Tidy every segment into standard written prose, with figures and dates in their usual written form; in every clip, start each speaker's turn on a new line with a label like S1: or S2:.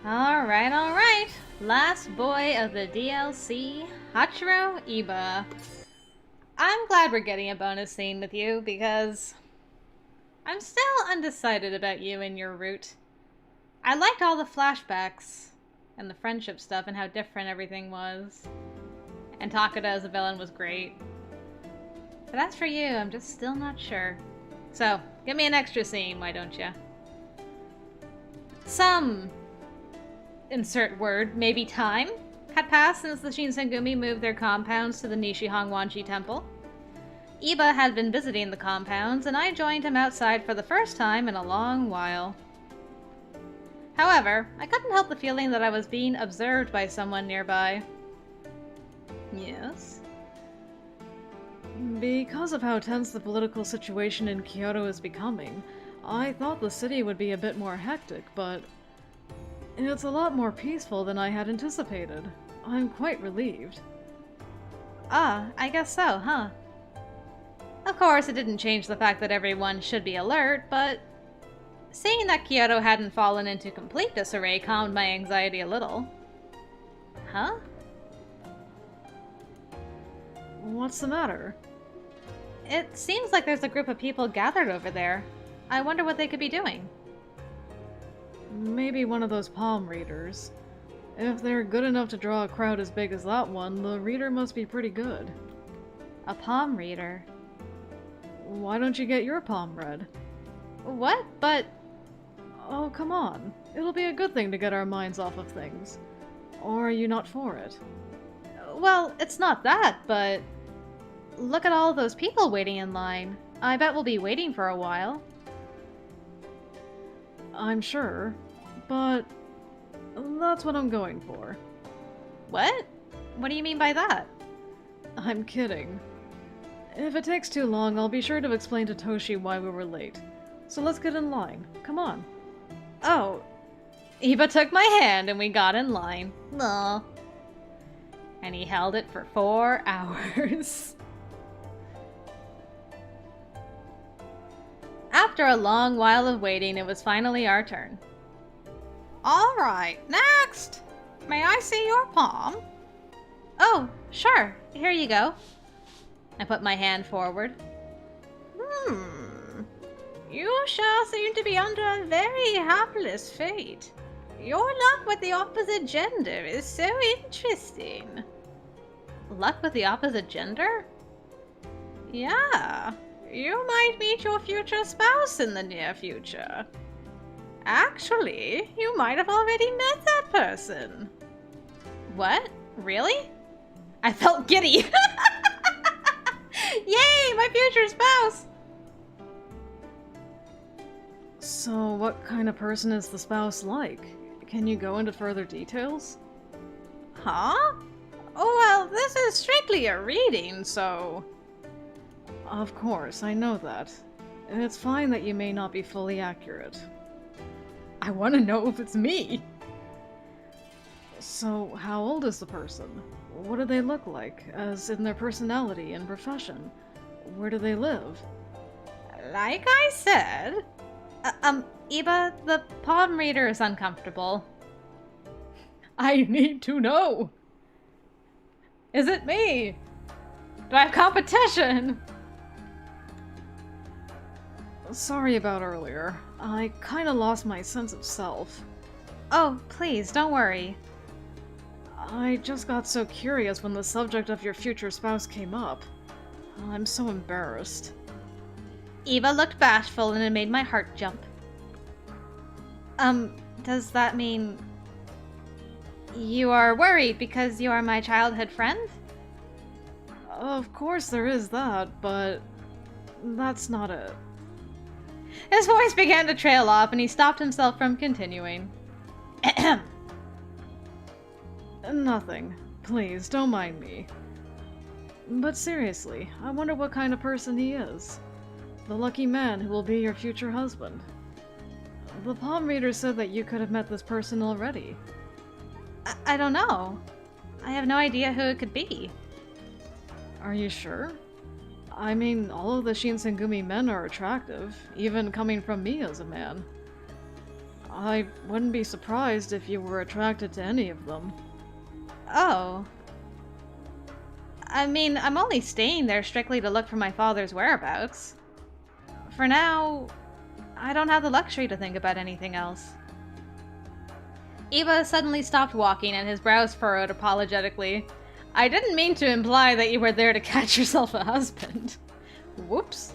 S1: Alright. Last boy of the DLC, Hachiro Iba. I'm glad we're getting a bonus scene with you because I'm still undecided about you and your route. I liked all the flashbacks and the friendship stuff and how different everything was. And Takeda as a villain was great. But as for you, I'm just still not sure. So, give me an extra scene, why don't you? Some insert word, maybe time, had passed since the Shinsengumi moved their compounds to the Nishihangwanji temple. Iba had been visiting the compounds, and I joined him outside for the first time in a long while. However, I couldn't help the feeling that I was being observed by someone nearby. Yes?
S2: Because of how tense the political situation in Kyoto is becoming, I thought the city would be a bit more hectic, but it's a lot more peaceful than I had anticipated. I'm quite relieved.
S1: Ah, I guess so, huh? Of course, it didn't change the fact that everyone should be alert, but seeing that Kyoto hadn't fallen into complete disarray calmed my anxiety a little. Huh?
S2: What's the matter?
S1: It seems like there's a group of people gathered over there. I wonder what they could be doing.
S2: Maybe one of those palm readers. If they're good enough to draw a crowd as big as that one, the reader must be pretty good.
S1: A palm reader?
S2: Why don't you get your palm read?
S1: What? But...
S2: Oh, come on. It'll be a good thing to get our minds off of things. Or are you not for it?
S1: Well, it's not that, but... Look at all those people waiting in line. I bet we'll be waiting for a while.
S2: I'm sure, but that's what I'm going for.
S1: What? What do you mean by that?
S2: I'm kidding. If it takes too long, I'll be sure to explain to Toshi why we were late. So let's get in line. Come on.
S1: Oh. Iba took my hand and we got in line. Aw. And he held it for 4 hours. After a long while of waiting, it was finally our turn. Alright, next! May I see your palm? Oh, sure. Here you go. I put my hand forward. You sure seem to be under a very hapless fate. Your luck with the opposite gender is so interesting. Luck with the opposite gender? Yeah. You might meet your future spouse in the near future. Actually, you might have already met that person. What? Really? I felt giddy. Yay, my future spouse!
S2: So, what kind of person is the spouse like? Can you go into further details?
S1: Huh? Oh, well, this is strictly a reading, so...
S2: Of course, I know that. It's fine that you may not be fully accurate.
S1: I want to know if it's me.
S2: So, how old is the person? What do they look like, as in their personality and profession? Where do they live?
S1: Like I said... Iba, the palm reader is uncomfortable. I need to know. Is it me? Do I have competition?
S2: Sorry about earlier. I kinda lost my sense of self.
S1: Oh, please, don't worry.
S2: I just got so curious when the subject of your future spouse came up. I'm so embarrassed.
S1: Eva looked bashful and it made my heart jump. Does that mean... You are worried because you are my childhood friend?
S2: Of course there is that, but... that's not it.
S1: His voice began to trail off and he stopped himself from continuing.
S2: Nothing. Please, don't mind me. But seriously, I wonder what kind of person he is. The lucky man who will be your future husband. The palm reader said that you could have met this person already.
S1: I don't know. I have no idea who it could be.
S2: Are you sure? I mean, all of the Shinsengumi men are attractive, even coming from me as a man. I wouldn't be surprised if you were attracted to any of them.
S1: Oh. I mean, I'm only staying there strictly to look for my father's whereabouts. For now, I don't have the luxury to think about anything else. Iba suddenly stopped walking and his brows furrowed apologetically. I didn't mean to imply that you were there to catch yourself a husband. Whoops.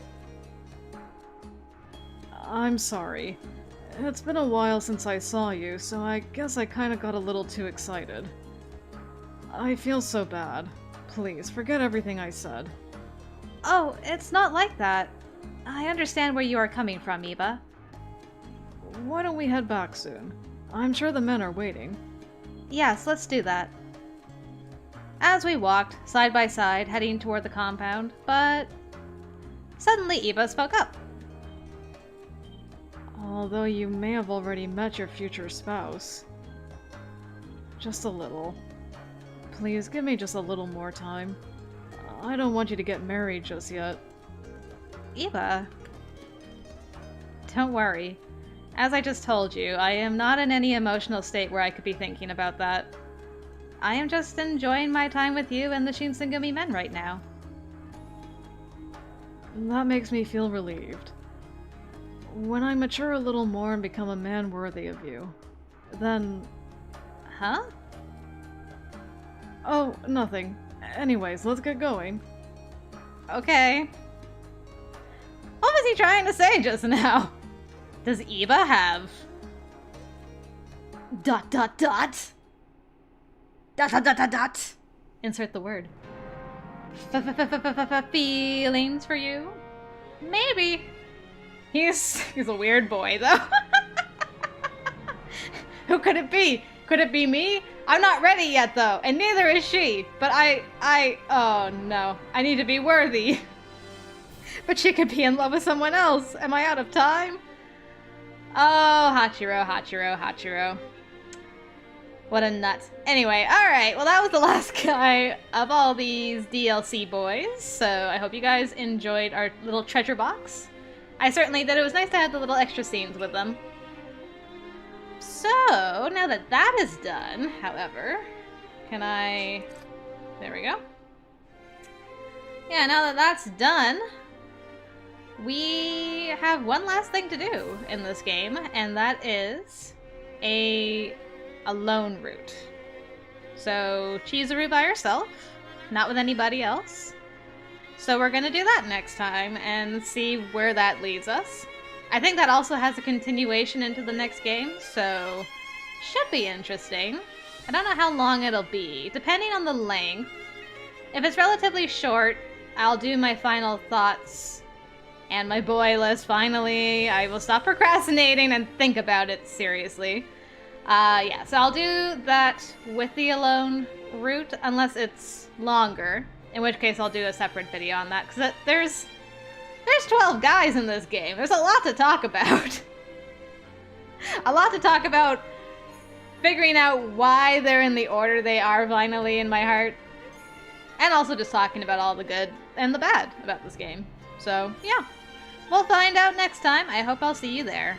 S2: I'm sorry. It's been a while since I saw you, so I guess I kinda got a little too excited. I feel so bad. Please, forget everything I said.
S1: Oh, it's not like that. I understand where you are coming from, Iba.
S2: Why don't we head back soon? I'm sure the men are waiting.
S1: Yes, let's do that. As we walked, side by side, heading toward the compound, but suddenly Iba spoke up.
S2: Although you may have already met your future spouse. Just a little. Please, give me just a little more time. I don't want you to get married just yet.
S1: Iba. Don't worry. As I just told you, I am not in any emotional state where I could be thinking about that. I am just enjoying my time with you and the Shinsengumi men right now.
S2: That makes me feel relieved. When I mature a little more and become a man worthy of you, then...
S1: Huh?
S2: Oh, nothing. Anyways, let's get going.
S1: Okay. What was he trying to say just now? Does Iba have... ... Insert the word. Feelings for you? Maybe. He's a weird boy, though. Who could it be? Could it be me? I'm not ready yet, though, and neither is she. But oh no. I need to be worthy. But she could be in love with someone else. Am I out of time? Oh, Hachiro, Hachiro, Hachiro. What a nut. Anyway, alright, well that was the last guy of all these DLC boys, so I hope you guys enjoyed our little treasure box. I certainly did. It was nice to have the little extra scenes with them. So, now that that is done, however, can I... There we go. Yeah, now that that's done, we have one last thing to do in this game, and that is a lone route. So, Chizuru by herself, not with anybody else. So we're gonna do that next time and see where that leads us. I think that also has a continuation into the next game, so should be interesting. I don't know how long it'll be, depending on the length. If it's relatively short, I'll do my final thoughts and my boy list finally. I will stop procrastinating and think about it seriously. Yeah, so I'll do that with the alone route, unless it's longer. In which case I'll do a separate video on that, because there's 12 guys in this game. There's a lot to talk about. A lot to talk about figuring out why they're in the order they are finally in my heart. And also just talking about all the good and the bad about this game. So, yeah. We'll find out next time. I hope I'll see you there.